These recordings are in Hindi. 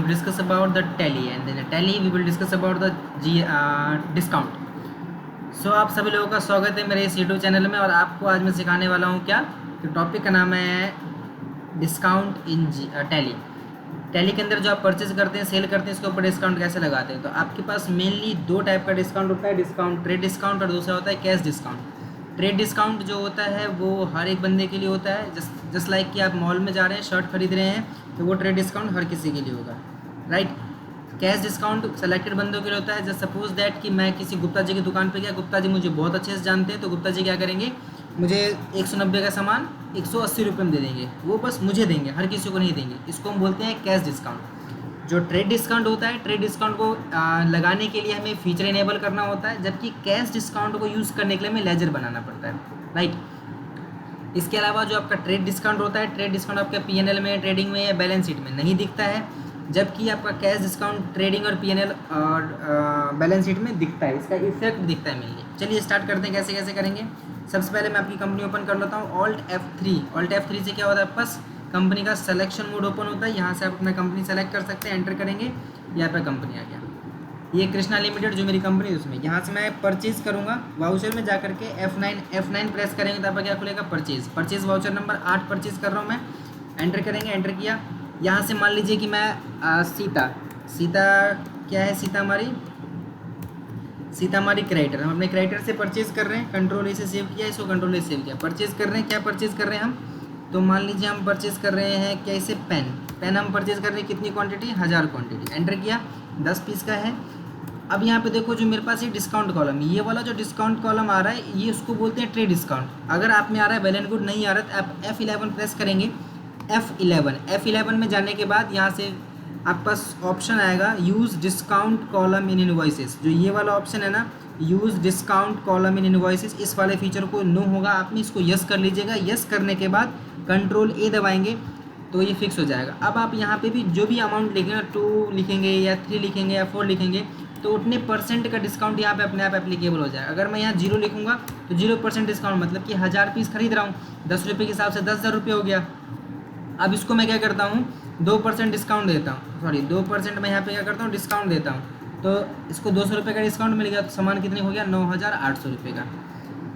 will discuss about the tally, and then tally we will discuss about the discount. सो आप सभी लोगों का स्वागत है मेरे इस यूट्यूब चैनल में। और आपको आज मैं सिखाने वाला हूँ क्या, तो टॉपिक का नाम है डिस्काउंट इन टैली। टैली के अंदर जो आप परचेज करते हैं, सेल करते हैं, इसके ऊपर डिस्काउंट कैसे लगाते हैं। तो आपके पास मेनली दो टाइप का डिस्काउंट होता है, डिस्काउंट ट्रेड डिस्काउंट और दूसरा होता है कैश डिस्काउंट। ट्रेड डिस्काउंट जो होता है वो हर एक बंदे के लिए होता है। जस्ट लाइक कि आप मॉल में जा रहे हैं, शर्ट खरीद रहे हैं, तो वो ट्रेड डिस्काउंट हर किसी के लिए होगा, राइट। कैश डिस्काउंट सेलेक्टेड बंदों के लिए होता है। जस्ट सपोज दैट कि मैं किसी गुप्ता जी की दुकान पे गया, गुप्ता जी मुझे बहुत अच्छे से जानते हैं, तो गुप्ता जी क्या करेंगे, मुझे 190 का सामान 180 रुपये में दे देंगे, वो बस मुझे देंगे, हर किसी को नहीं देंगे। इसको हम बोलते हैं कैश डिस्काउंट। जो ट्रेड डिस्काउंट होता है, ट्रेड डिस्काउंट को लगाने के लिए हमें फीचर इनेबल करना होता है, जबकि कैश डिस्काउंट को यूज़ करने के लिए हमें लेजर बनाना पड़ता है, राइट। इसके अलावा जो आपका ट्रेड डिस्काउंट होता है, ट्रेड डिस्काउंट आपके P&L में, ट्रेडिंग में या बैलेंस शीट में नहीं दिखता है, जबकि आपका कैश डिस्काउंट ट्रेडिंग और P&L और बैलेंस शीट में दिखता है। इसका इफेक्ट दिखता है मेनली। चलिए स्टार्ट करते हैं, कैसे कैसे करेंगे। सबसे पहले मैं आपकी कंपनी ओपन कर लेता हूँ। Alt F3 से क्या होता है, आपके पास कंपनी का सिलेक्शन मोड ओपन होता है। यहाँ से आप अपना कंपनी सेलेक्ट कर सकते हैं, एंटर करेंगे, यहाँ पे कंपनी आ गया, ये कृष्णा लिमिटेड जो मेरी कंपनी है उसमें। यहाँ से मैं परचेज करूँगा, वाउचर में जा करके F9 प्रेस करेंगे तो आपका क्या खुलेगा, परचेज वाउचर नंबर 8 परचेज कर रहा हूँ मैं, एंटर करेंगे, एंटर किया। यहाँ से मान लीजिए कि मैं सीता क्या है, सीता हमारी क्रेडिटर, हम अपने क्रेडिटर से परचेज कर रहे हैं, कंट्रोल ए से सेव किया, इसको कंट्रोल ए सेव किया। परचेज कर रहे हैं, क्या परचेज कर रहे हैं हम, तो मान लीजिए हम परचेज कर रहे हैं कैसे, पेन हम परचेज कर रहे हैं, कितनी क्वांटिटी, 1000 क्वांटिटी, एंटर किया, 10 पीस का है। अब यहाँ पे देखो जो मेरे पास ये डिस्काउंट कॉलम, ये वाला जो डिस्काउंट कॉलम आ रहा है, ये उसको बोलते हैं ट्रेड डिस्काउंट। अगर आप में आ रहा है वेल एंड गुड, नहीं आ रहा है तो आप F11 प्रेस करेंगे। F11 में जाने के बाद यहाँ से आपके पास ऑप्शन आएगा use discount column in invoices. जो ये वाला ऑप्शन है ना, use discount column in invoices, इस वाले फीचर को नो होगा, आपने इसको यस कर लीजिएगा। यस करने के बाद कंट्रोल ए दबाएंगे तो ये फिक्स हो जाएगा। अब आप यहाँ पे भी जो भी अमाउंट लिखेंगे, 2 लिखेंगे या 3 लिखेंगे या 4 लिखेंगे, तो उतने % का डिस्काउंट यहाँ पे अपने आप एप्लीकेबल हो जाएगा। अगर मैं यहाँ 0 लिखूँगा तो 0% डिस्काउंट, मतलब कि 1000 पीस खरीद रहा हूँ, 10 रुपये के हिसाब से 10,000 रुपये हो गया। अब इसको मैं क्या करता हूँ, 2% डिस्काउंट देता हूँ, 2% मैं यहाँ पे क्या करता हूँ, डिस्काउंट देता हूँ। तो इसको 200 रुपये का डिस्काउंट मिल गया, तो सामान कितने हो गया, 9,800 रुपये का।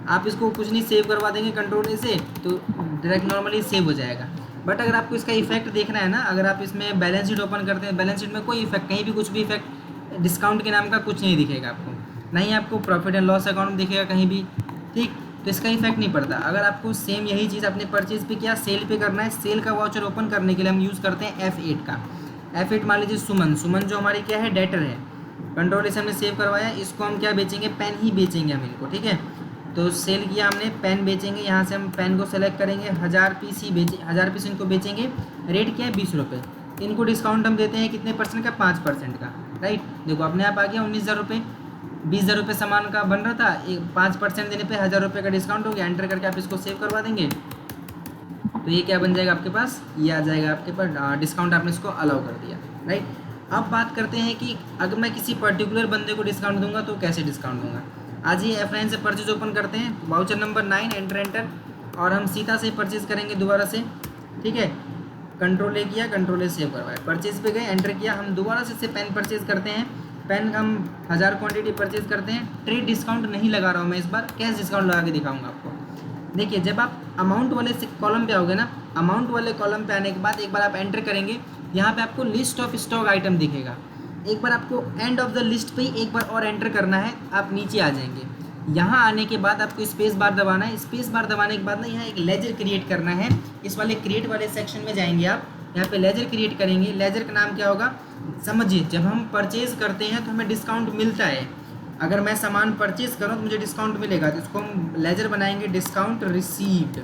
आप इसको कुछ नहीं, सेव करवा देंगे कंट्रोल ए से, तो डायरेक्ट नॉर्मली सेव हो जाएगा। बट अगर आपको इसका इफेक्ट देखना है ना, अगर आप इसमें बैलेंस शीट ओपन करते हैं, बैलेंस शीट में कोई इफेक्ट, कहीं भी कुछ भी इफेक्ट डिस्काउंट के नाम का कुछ नहीं दिखेगा आपको, नहीं आपको प्रॉफिट एंड लॉस अकाउंट दिखेगा कहीं भी, ठीक। तो इसका इफेक्ट नहीं पड़ता। अगर आपको सेम यही चीज़ अपने परचेज पे किया, सेल पे करना है, सेल का वाउचर ओपन करने के लिए हम यूज़ करते हैं F8 का। F8 मान लीजिए सुमन जो हमारी क्या है, डेटर है, कंट्रोल इसे हमने सेव करवाया। इसको हम क्या बेचेंगे, पेन ही बेचेंगे हम इनको, ठीक है। तो सेल किया हमने, पेन बेचेंगे, यहाँ से हम पेन को सेलेक्ट करेंगे, 1000 पीस ही 1000 पीस इनको बेचेंगे। रेट क्या है, 20 रुपये। इनको डिस्काउंट हम देते हैं कितने % का, 5% का, राइट। देखो अपने आप आ गया 19,000 रुपये, 20,000 रुपये सामान का बन रहा था, 5% देने पे 1000 रुपये का डिस्काउंट हो गया। एंटर करके आप इसको सेव करवा देंगे, तो ये क्या बन जाएगा आपके पास, ये आ जाएगा आपके पास डिस्काउंट, आपने इसको अलाउ कर दिया, राइट। अब बात करते हैं कि अगर मैं किसी पर्टिकुलर बंदे को डिस्काउंट दूंगा तो कैसे डिस्काउंट दूंगा। आज ही F9 से परचेज ओपन करते हैं, वाउचर नंबर 9, एंटर, और हम सीता से परचेज करेंगे दोबारा से, ठीक है। कंट्रोल ए किया, कंट्रोल ए सेव करवाया, परचेज पे गए, एंटर किया। हम दोबारा से पेन परचेज करते हैं, पेन हम 1000 क्वांटिटी परचेज करते हैं। ट्रेड डिस्काउंट नहीं लगा रहा हूँ मैं इस बार, कैश डिस्काउंट लगा के दिखाऊंगा आपको। देखिए जब आप अमाउंट वाले कॉलम पे आओगे ना, अमाउंट वाले कॉलम पे आने के बाद एक बार आप एंटर करेंगे, यहाँ पे आपको लिस्ट ऑफ स्टॉक आइटम दिखेगा। एक बार आपको एंड ऑफ द लिस्ट पे एक बार और एंटर करना है, आप नीचे आ जाएंगे। यहाँ आने के बाद आपको स्पेस बार दबाना है। स्पेस बार दबाने के बाद ना यहाँ एक लेजर क्रिएट करना है। इस वाले क्रिएट वाले सेक्शन में जाएंगे आप, यहाँ पे लेजर क्रिएट करेंगे। लेजर का नाम क्या होगा, समझिए जब हम परचेज करते हैं तो हमें डिस्काउंट मिलता है। अगर मैं सामान परचेज करूँ तो मुझे डिस्काउंट मिलेगा, तो इसको हम लेजर बनाएंगे डिस्काउंट रिसीव्ड।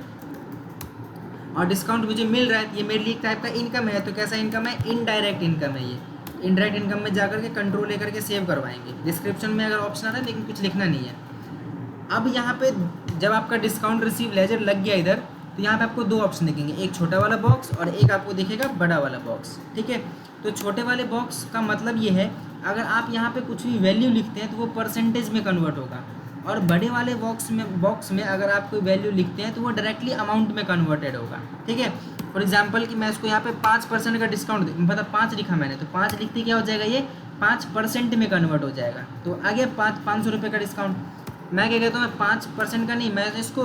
और डिस्काउंट मुझे मिल रहा है, ये मेरे लिए एक टाइप का इनकम है। तो कैसा इनकम है, इनडायरेक्ट इनकम है। ये इनडायरेक्ट इनकम में जाकर के कंट्रोल लेकर के सेव करवाएंगे। डिस्क्रिप्शन में अगर ऑप्शन आता है, लेकिन कुछ लिखना नहीं है। अब यहाँ पे जब आपका डिस्काउंट रिसीव लेजर लग गया इधर, तो यहाँ पे आपको 2 ऑप्शन दिखेंगे, एक छोटा वाला बॉक्स और एक आपको दिखेगा बड़ा वाला बॉक्स, ठीक है। तो छोटे वाले बॉक्स का मतलब ये है, अगर आप यहाँ पे कुछ भी वैल्यू लिखते हैं तो वो % में कन्वर्ट होगा, और बड़े वाले बॉक्स में अगर आप कोई वैल्यू लिखते हैं तो वो डायरेक्टली अमाउंट में कन्वर्टेड होगा, ठीक है। फॉर एग्जाम्पल कि मैं इसको यहाँ पे 5% का डिस्काउंट मतलब 5 लिखा मैंने, तो 5 लिखते क्या हो जाएगा, ये 5% में कन्वर्ट हो जाएगा। तो आ गया 500 का डिस्काउंट। मैं क्या कहता हूँ, मैं 5% का नहीं, मैं इसको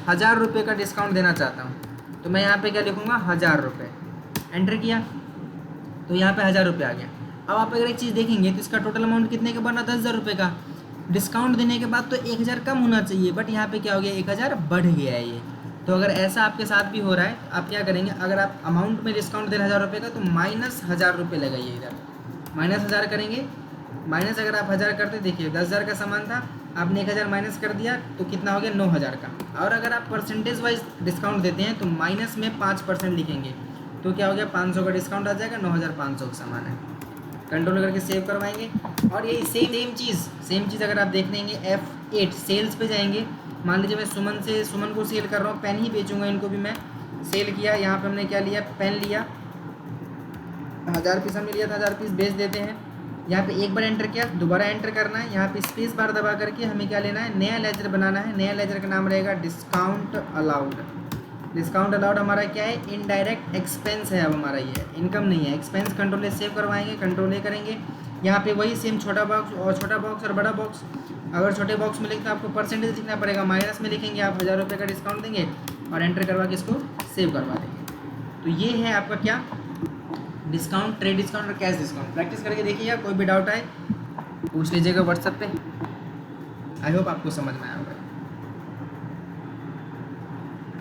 ₹1000 का डिस्काउंट देना चाहता हूँ। तो मैं यहाँ पे क्या लिखूँगा, ₹1000। एंटर किया तो यहाँ पे ₹1000 आ गया। अब आप अगर एक चीज़ देखेंगे तो इसका टोटल अमाउंट कितने का बना, ₹10,000 का। डिस्काउंट देने के बाद तो 1000 कम होना चाहिए, बट यहाँ पे क्या हो गया, 1000 बढ़ गया है ये। तो अगर ऐसा आपके साथ भी हो रहा है, आप क्या करेंगे, अगर आप अमाउंट में डिस्काउंट दे रहे हैं ₹1000 का, तो -1000 लगाइए इधर, -1000 करेंगे। माइनस अगर आप 1000 करते, देखिए 10,000 का सामान था, आपने 1000 माइनस कर दिया तो कितना हो गया, 9000 का। और अगर आप परसेंटेज वाइज डिस्काउंट देते हैं तो माइनस में 5% लिखेंगे, तो क्या हो गया, 500 का डिस्काउंट आ जाएगा, 9500 का सामान है। कंट्रोल करके सेव करवाएंगे। और यही सेम चीज़ अगर आप देख लेंगे F8 सेल्स पे जाएंगे। मान लीजिए मैं सुमन को सेल कर रहा हूँ, पेन ही बेचूंगा, इनको भी मैं सेल किया। यहाँ पे हमने क्या लिया, पेन लिया, 1000 पीस हमने लिया था, 1000 पीस बेच देते हैं। यहाँ पे एक बार एंटर किया, दोबारा एंटर करना है, यहाँ पे स्पेस बार दबा करके हमें क्या लेना है, नया लेजर बनाना है। नया लेजर का नाम रहेगा डिस्काउंट अलाउड। डिस्काउंट अलाउड हमारा क्या है, इनडायरेक्ट एक्सपेंस है। अब हमारा ये इनकम नहीं है, एक्सपेंस। कंट्रोल ए सेव करवाएंगे, कंट्रोल ए करेंगे। यहाँ पे वही सेम छोटा बॉक्स और बड़ा बॉक्स। अगर छोटे बॉक्स में लिखते हैं आपको परसेंटेज लिखना पड़ेगा, माइनस में लिखेंगे आप, ₹1000 का डिस्काउंट देंगे और एंटर करवा के इसको सेव करवा देंगे। तो ये है आपका क्या, डिस्काउंट, ट्रेड डिस्काउंट और कैश डिस्काउंट। प्रैक्टिस करके देखिएगा, कोई भी डाउट आए पूछ लीजिएगा व्हाट्सएप पे। आई होप आपको समझ में आया होगा।